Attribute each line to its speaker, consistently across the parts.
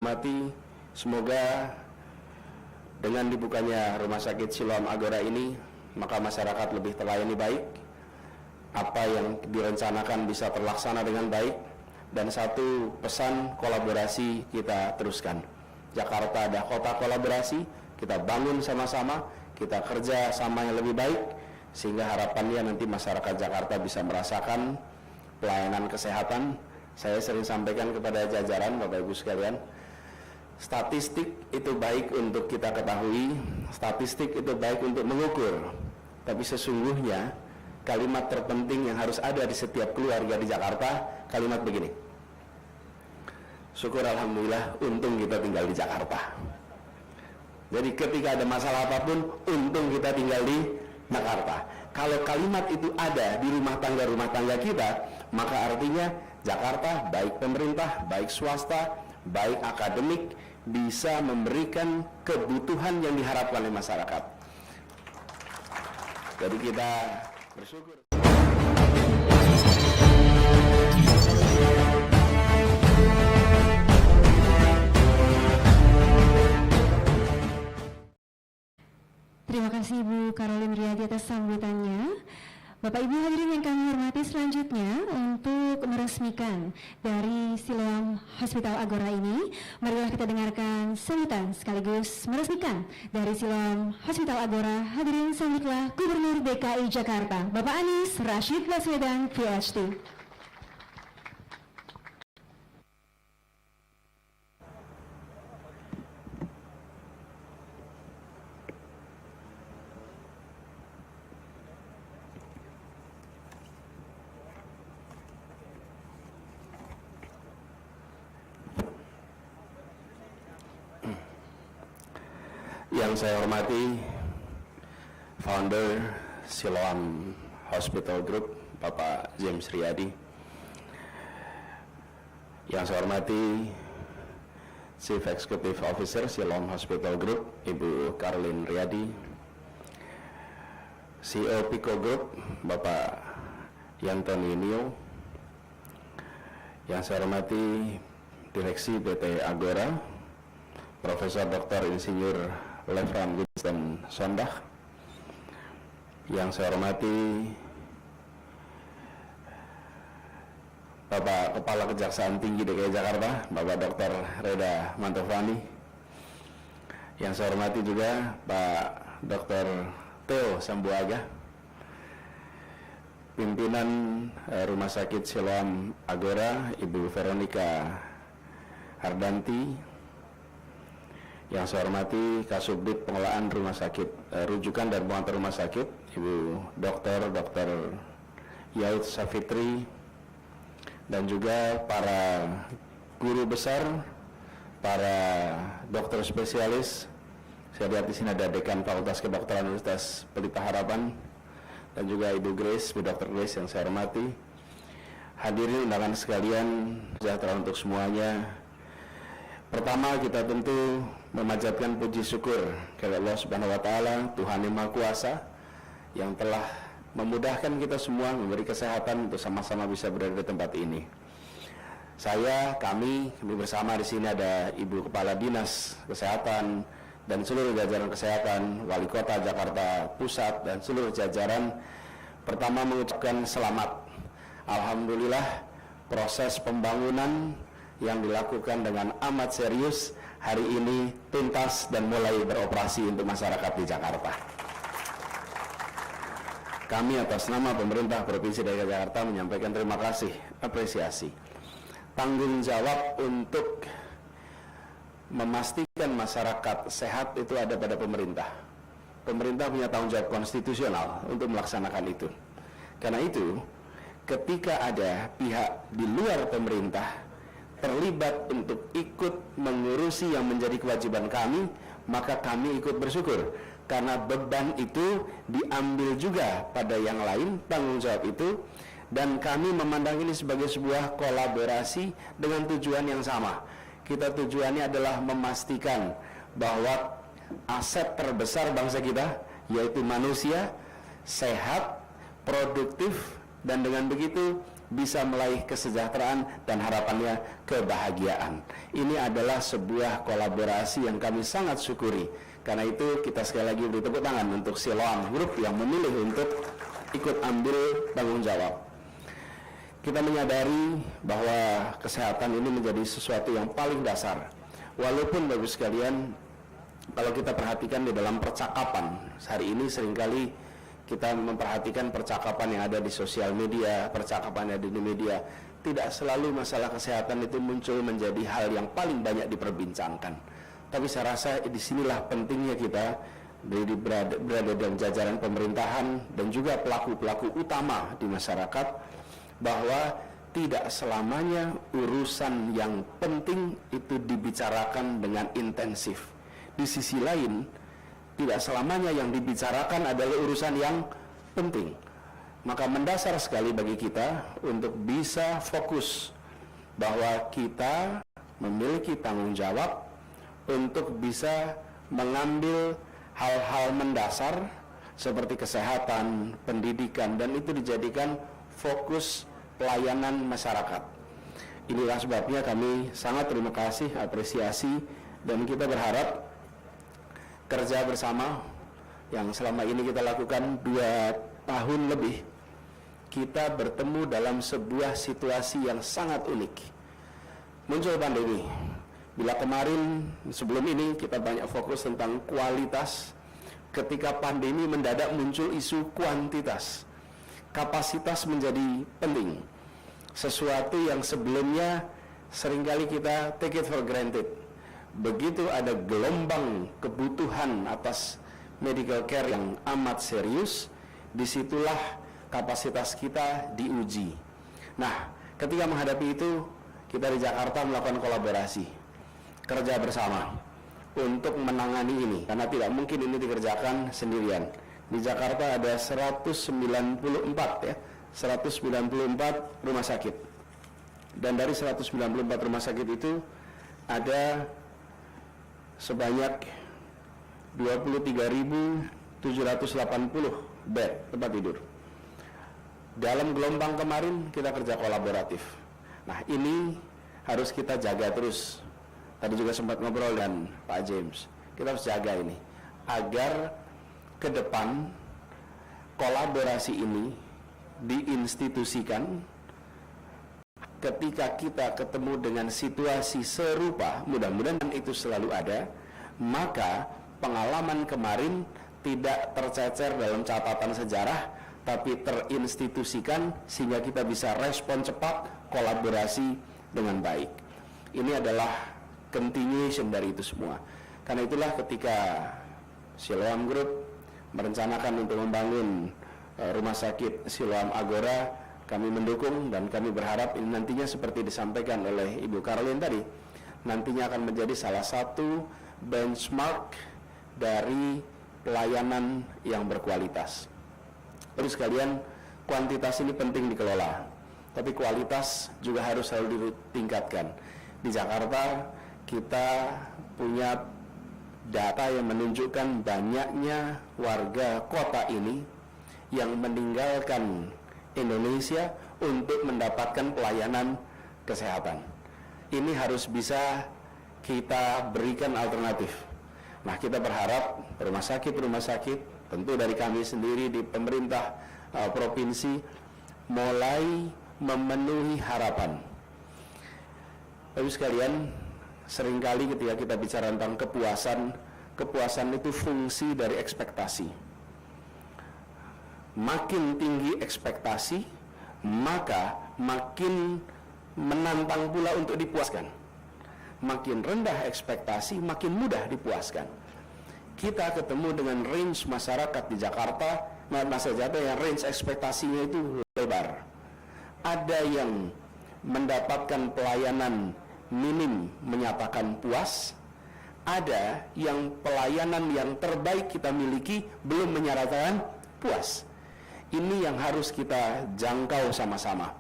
Speaker 1: Mati, semoga dengan dibukanya Rumah Sakit Siloam Agora ini, maka masyarakat lebih terlayani baik, apa yang direncanakan bisa terlaksana dengan baik, dan satu pesan kolaborasi kita teruskan. Jakarta ada kota kolaborasi, kita bangun sama-sama, kita kerja sama yang lebih baik, sehingga harapannya nanti masyarakat Jakarta bisa merasakan pelayanan kesehatan. Saya sering sampaikan kepada jajaran Bapak Ibu sekalian, statistik itu baik untuk kita ketahui, statistik itu baik untuk mengukur, tapi sesungguhnya kalimat terpenting yang harus ada di setiap keluarga di Jakarta, kalimat begini: syukur alhamdulillah, untung kita tinggal di Jakarta. Jadi ketika ada masalah apapun, untung kita tinggal di Jakarta. Kalau kalimat itu ada di rumah tangga kita, maka artinya Jakarta, baik pemerintah, baik swasta, baik akademik, bisa memberikan kebutuhan yang diharapkan oleh masyarakat. Jadi kita bersyukur.
Speaker 2: Terima kasih Ibu Caroline Riyadi atas sambutannya. Bapak Ibu hadirin yang kami hormati, selanjutnya untuk meresmikan dari Siloam Hospital Agora ini, marilah kita dengarkan sambutan sekaligus meresmikan dari Siloam Hospital Agora. Hadirin sambutlah Gubernur DKI Jakarta, Bapak Anies Rashid Baswedan, PhD.
Speaker 1: Yang saya hormati founder Siloam Hospital Group, Bapak James Riyadi. Yang saya hormati Chief Executive Officer Siloam Hospital Group, Ibu Caroline Riyadi. CEO Pico Group, Bapak Yanton Yunio. Yang saya hormati Direksi PT Agora, Profesor Dr. Insinyur Lefran Winston Sondag. Yang saya hormati Bapak Kepala Kejaksaan Tinggi DKI Jakarta, Bapak Dr. Reda Mantovani. Yang saya hormati juga Pak Dr. Theo Sambuaga, pimpinan Rumah Sakit Siloam Agora, Ibu Veronica Hardanti. Yang saya hormati Kasubdit Pengelolaan Rumah Sakit Rujukan dan Pengantar Rumah Sakit, Ibu Dr. Yaud Safitri, dan juga para guru besar, para dokter spesialis. Saya lihat di sini ada Dekan Fakultas Kedokteran Universitas Pelita Harapan, dan juga Ibu Grace, Ibu Dr. Grace yang saya hormati. Hadirin undangan sekalian, sejahtera untuk semuanya. Pertama, kita tentu memanjatkan puji syukur kepada Allah Subhanahu wa Ta'ala, Tuhan Yang Maha Kuasa, yang telah memudahkan kita semua, memberi kesehatan untuk sama-sama bisa berada di tempat ini. Kami bersama di sini ada Ibu Kepala Dinas Kesehatan dan seluruh jajaran kesehatan, Wali Kota Jakarta Pusat dan seluruh jajaran. Pertama, mengucapkan selamat. Alhamdulillah, proses pembangunan yang dilakukan dengan amat serius hari ini tuntas dan mulai beroperasi untuk masyarakat di Jakarta. Kami atas nama pemerintah Provinsi DKI Jakarta menyampaikan terima kasih, apresiasi. Tanggung jawab untuk memastikan masyarakat sehat itu ada pada pemerintah. Pemerintah punya tanggung jawab konstitusional untuk melaksanakan itu. Karena itu, ketika ada pihak di luar pemerintah terlibat untuk ikut mengurusi yang menjadi kewajiban kami, maka kami ikut bersyukur, karena beban itu diambil juga pada yang lain, tanggung jawab itu, dan kami memandang ini sebagai sebuah kolaborasi dengan tujuan yang sama. Kita tujuannya adalah memastikan bahwa aset terbesar bangsa kita, yaitu manusia, sehat, produktif, dan dengan begitu bisa meraih kesejahteraan dan harapannya kebahagiaan. Ini adalah sebuah kolaborasi yang kami sangat syukuri. Karena itu kita sekali lagi beri tepuk tangan untuk Siloam Group yang memilih untuk ikut ambil tanggung jawab. Kita menyadari bahwa kesehatan ini menjadi sesuatu yang paling dasar. Walaupun Bapak sekalian, kalau kita perhatikan di dalam percakapan hari ini seringkali kita memperhatikan percakapan yang ada di sosial media, percakapan yang ada di media, tidak selalu masalah kesehatan itu muncul menjadi hal yang paling banyak diperbincangkan. Tapi saya rasa disinilah pentingnya kita berada dalam jajaran pemerintahan dan juga pelaku-pelaku utama di masyarakat, bahwa tidak selamanya urusan yang penting itu dibicarakan dengan intensif. Di sisi lain, tidak selamanya yang dibicarakan adalah urusan yang penting. Maka mendasar sekali bagi kita untuk bisa fokus bahwa kita memiliki tanggung jawab untuk bisa mengambil hal-hal mendasar seperti kesehatan, pendidikan, dan itu dijadikan fokus pelayanan masyarakat. Inilah sebabnya kami sangat terima kasih, apresiasi, dan kita berharap kerja bersama yang selama ini kita lakukan 2 tahun lebih, kita bertemu dalam sebuah situasi yang sangat unik. Muncul pandemi. Bila kemarin sebelum ini kita banyak fokus tentang kualitas, ketika pandemi mendadak muncul isu kuantitas. Kapasitas menjadi penting. Sesuatu yang sebelumnya seringkali kita take it for granted. Begitu ada gelombang kebutuhan atas medical care yang amat serius, disitulah kapasitas kita diuji. Nah, ketika menghadapi itu, kita di Jakarta melakukan kolaborasi, kerja bersama untuk menangani ini, karena tidak mungkin ini dikerjakan sendirian. Di Jakarta ada 194 rumah sakit. Dan dari 194 rumah sakit itu ada sebanyak 23.780 bed tempat tidur. Dalam gelombang kemarin kita kerja kolaboratif. Nah, ini harus kita jaga terus. Tadi juga sempat ngobrol dengan Pak James. Kita harus jaga ini agar ke depan kolaborasi ini diinstitusikan. Ketika kita ketemu dengan situasi serupa, mudah-mudahan itu selalu ada, maka pengalaman kemarin tidak tercecer dalam catatan sejarah, tapi terinstitusikan sehingga kita bisa respon cepat, kolaborasi dengan baik. Ini adalah continuation dari itu semua. Karena itulah ketika Siloam Group merencanakan untuk membangun rumah sakit Siloam Agora, kami mendukung dan kami berharap ini nantinya seperti disampaikan oleh Ibu Caroline tadi, nantinya akan menjadi salah satu benchmark dari pelayanan yang berkualitas. Terus sekalian, kuantitas ini penting dikelola, tapi kualitas juga harus selalu ditingkatkan. Di Jakarta kita punya data yang menunjukkan banyaknya warga kota ini yang meninggalkan Indonesia untuk mendapatkan pelayanan kesehatan. Ini harus bisa kita berikan alternatif. Nah, kita berharap rumah sakit tentu dari kami sendiri di pemerintah provinsi mulai memenuhi harapan. Bapak sekalian, seringkali ketika kita bicara tentang kepuasan itu fungsi dari ekspektasi. Makin tinggi ekspektasi, maka makin menantang pula untuk dipuaskan. Makin rendah ekspektasi, makin mudah dipuaskan. Kita ketemu dengan range masyarakat di Jakarta, yang range ekspektasinya itu lebar. Ada yang mendapatkan pelayanan minim menyatakan puas, ada yang pelayanan yang terbaik kita miliki belum menyatakan puas. Ini yang harus kita jangkau sama-sama.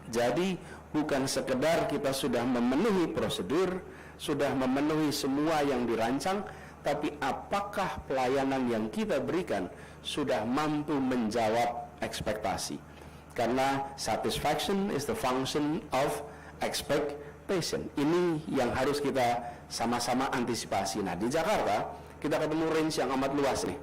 Speaker 1: Jadi bukan sekedar kita sudah memenuhi prosedur, sudah memenuhi semua yang dirancang, tapi apakah pelayanan yang kita berikan sudah mampu menjawab ekspektasi. Karena satisfaction is the function of expectation. Ini yang harus kita sama-sama antisipasi. Nah, di Jakarta kita ketemu range yang amat luas nih.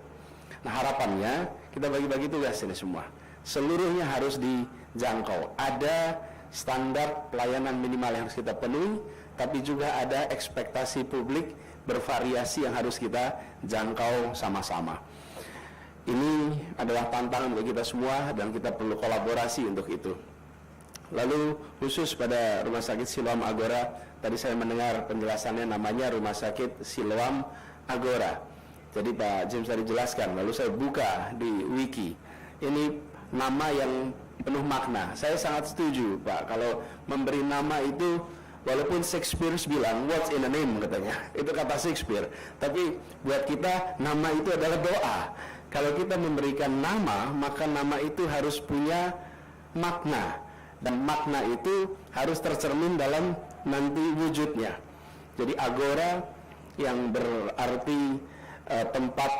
Speaker 1: Nah, harapannya kita bagi-bagi tugas ini semua. Seluruhnya harus dijangkau. Ada standar pelayanan minimal yang harus kita penuhi, tapi juga ada ekspektasi publik bervariasi yang harus kita jangkau sama-sama. Ini adalah tantangan bagi kita semua dan kita perlu kolaborasi untuk itu. Lalu khusus pada Rumah Sakit Siloam Agora, tadi saya mendengar penjelasannya namanya Rumah Sakit Siloam Agora. Jadi Pak James tadi jelaskan, lalu saya buka di wiki. Ini nama yang penuh makna. Saya sangat setuju Pak, kalau memberi nama itu, walaupun Shakespeare bilang what's in a name katanya, itu kata Shakespeare. Tapi buat kita nama itu adalah doa. Kalau kita memberikan nama, maka nama itu harus punya makna, dan makna itu harus tercermin dalam nanti wujudnya. Jadi agora yang berarti tempat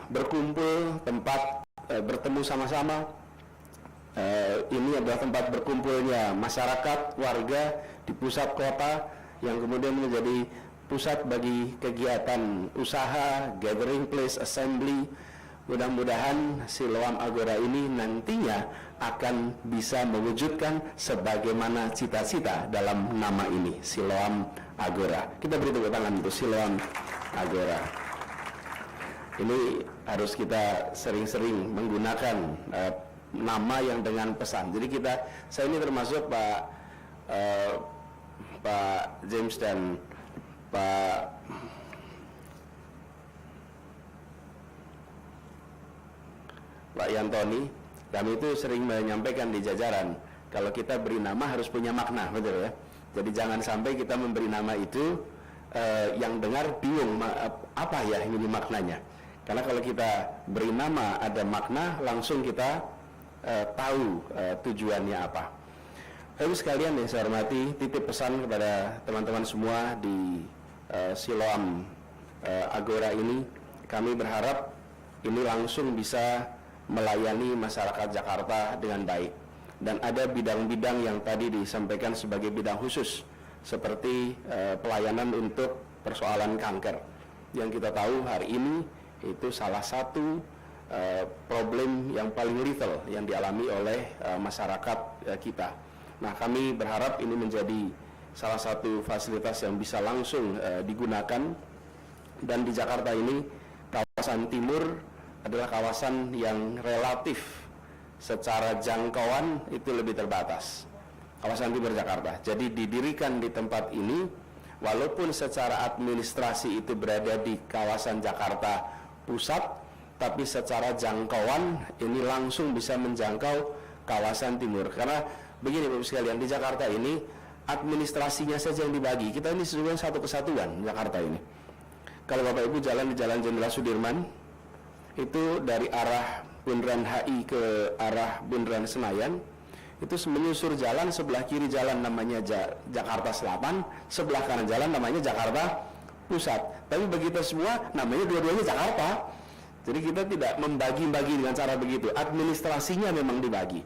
Speaker 1: berkumpul, tempat bertemu sama-sama. Ini adalah tempat berkumpulnya masyarakat, warga di pusat kota yang kemudian menjadi pusat bagi kegiatan usaha, gathering place, assembly. Mudah-mudahan Siloam Agora ini nantinya akan bisa mewujudkan sebagaimana cita-cita dalam nama ini, Siloam Agora. Kita beri tepuk tangan untuk Siloam Agora. Ini harus kita sering-sering menggunakan nama yang dengan pesan. Jadi saya ini termasuk Pak James dan Pak Yantoni, kami itu sering menyampaikan di jajaran, kalau kita beri nama harus punya makna, betul ya. Jadi jangan sampai kita memberi nama itu yang dengar bingung apa ya ini maknanya. Karena kalau kita beri nama ada makna, langsung kita tahu tujuannya apa. Lalu sekalian yang saya hormati, titip pesan kepada teman-teman semua di Siloam Agora ini, kami berharap ini langsung bisa melayani masyarakat Jakarta dengan baik. Dan ada bidang-bidang yang tadi disampaikan sebagai bidang khusus, seperti pelayanan untuk persoalan kanker. Yang kita tahu hari ini itu salah satu problem yang paling lethal yang dialami oleh masyarakat kita. Nah, kami berharap ini menjadi salah satu fasilitas yang bisa langsung digunakan. Dan di Jakarta ini, kawasan timur adalah kawasan yang relatif secara jangkauan itu lebih terbatas, kawasan timur Jakarta. Jadi didirikan di tempat ini, walaupun secara administrasi itu berada di kawasan Jakarta Pusat, tapi secara jangkauan ini langsung bisa menjangkau kawasan timur. Karena begini Bapak sekalian, di Jakarta ini administrasinya saja yang dibagi. Kita ini sebenarnya satu kesatuan Jakarta ini. Kalau Bapak Ibu jalan di Jalan Jenderal Sudirman, itu dari arah Bundaran HI ke arah Bundaran Senayan, itu menyusur jalan, sebelah kiri jalan namanya Jakarta Selatan, sebelah kanan jalan namanya Jakarta Pusat. Tapi bagi kita semua namanya dua-duanya Jakarta. Jadi kita tidak membagi-bagi dengan cara begitu. Administrasinya memang dibagi,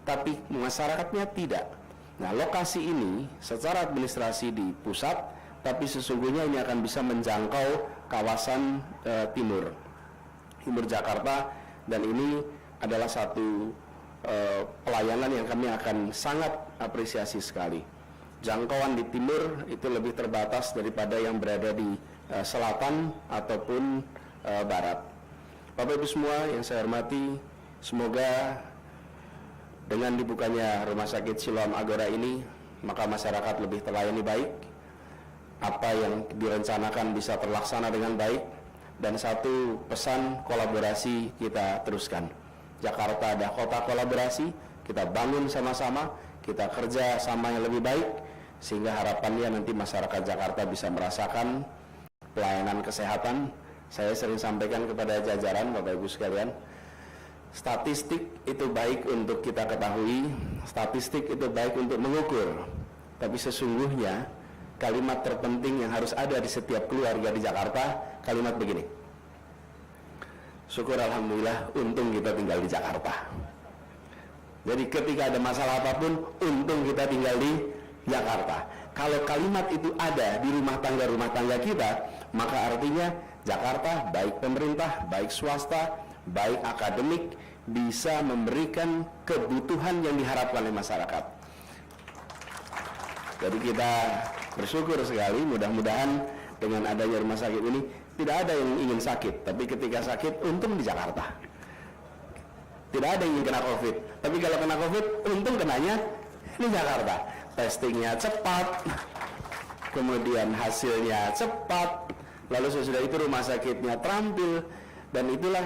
Speaker 1: tapi masyarakatnya tidak. Nah, lokasi ini secara administrasi di pusat, tapi sesungguhnya ini akan bisa menjangkau kawasan timur Jakarta, dan ini adalah satu pelayanan yang kami akan sangat apresiasi sekali. Jangkauan di timur itu lebih terbatas daripada yang berada di selatan ataupun barat. Bapak Ibu semua yang saya hormati, semoga dengan dibukanya Rumah Sakit Siloam Agora ini, maka masyarakat lebih terlayani baik, apa yang direncanakan bisa terlaksana dengan baik. Dan satu pesan kolaborasi kita teruskan. Jakarta ada kota kolaborasi, kita bangun sama-sama, kita kerja sama yang lebih baik, sehingga harapannya nanti masyarakat Jakarta bisa merasakan pelayanan kesehatan. Saya sering sampaikan kepada jajaran Bapak Ibu sekalian, statistik itu baik untuk kita ketahui, statistik itu baik untuk mengukur, tapi sesungguhnya kalimat terpenting yang harus ada di setiap keluarga di Jakarta, kalimat begini: syukur alhamdulillah, untung kita tinggal di Jakarta. Jadi ketika ada masalah apapun, untung kita tinggal di Jakarta. Kalau kalimat itu ada di rumah tangga kita, maka artinya Jakarta, baik pemerintah, baik swasta, baik akademik, bisa memberikan kebutuhan yang diharapkan oleh masyarakat. Jadi kita bersyukur sekali, mudah-mudahan dengan adanya rumah sakit ini tidak ada yang ingin sakit, tapi ketika sakit untung di Jakarta. Tidak ada yang ingin kena COVID, tapi kalau kena COVID untung kenanya di Jakarta. Testingnya cepat, kemudian hasilnya cepat, lalu sesudah itu rumah sakitnya terampil, dan itulah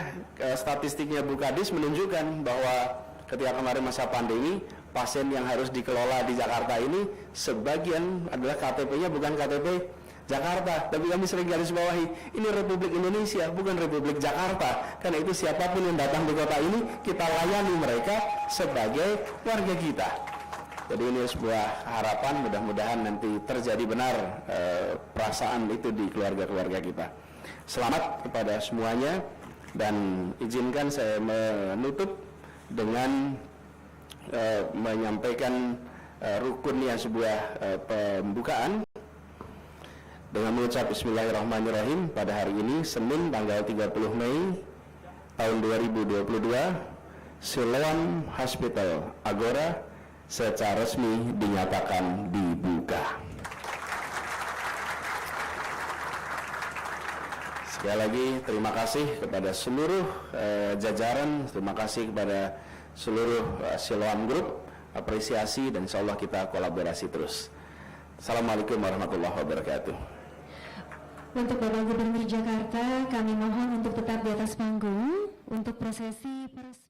Speaker 1: statistiknya Bu Kadis menunjukkan bahwa ketika kemarin masa pandemi, pasien yang harus dikelola di Jakarta ini sebagian adalah KTP-nya bukan KTP Jakarta, tapi kami sering garis bawahi, ini Republik Indonesia, bukan Republik Jakarta. Karena itu siapapun yang datang di kota ini, kita layani mereka sebagai warga kita. Jadi ini sebuah harapan, mudah-mudahan nanti terjadi benar perasaan itu di keluarga-keluarga kita. Selamat kepada semuanya, dan izinkan saya menutup dengan menyampaikan rukunnya sebuah pembukaan dengan mengucap Bismillahirrahmanirrahim. Pada hari ini Senin tanggal 30 Mei tahun 2022, Siloam Hospital Agora secara resmi dinyatakan dibuka. Sekali lagi terima kasih kepada seluruh jajaran, terima kasih kepada seluruh Siloam Group, apresiasi, dan insya Allah kita kolaborasi terus. Assalamualaikum warahmatullahi wabarakatuh.
Speaker 2: Untuk Bapak Gubernur Jakarta, kami mohon untuk tetap di atas panggung untuk prosesi peresmian.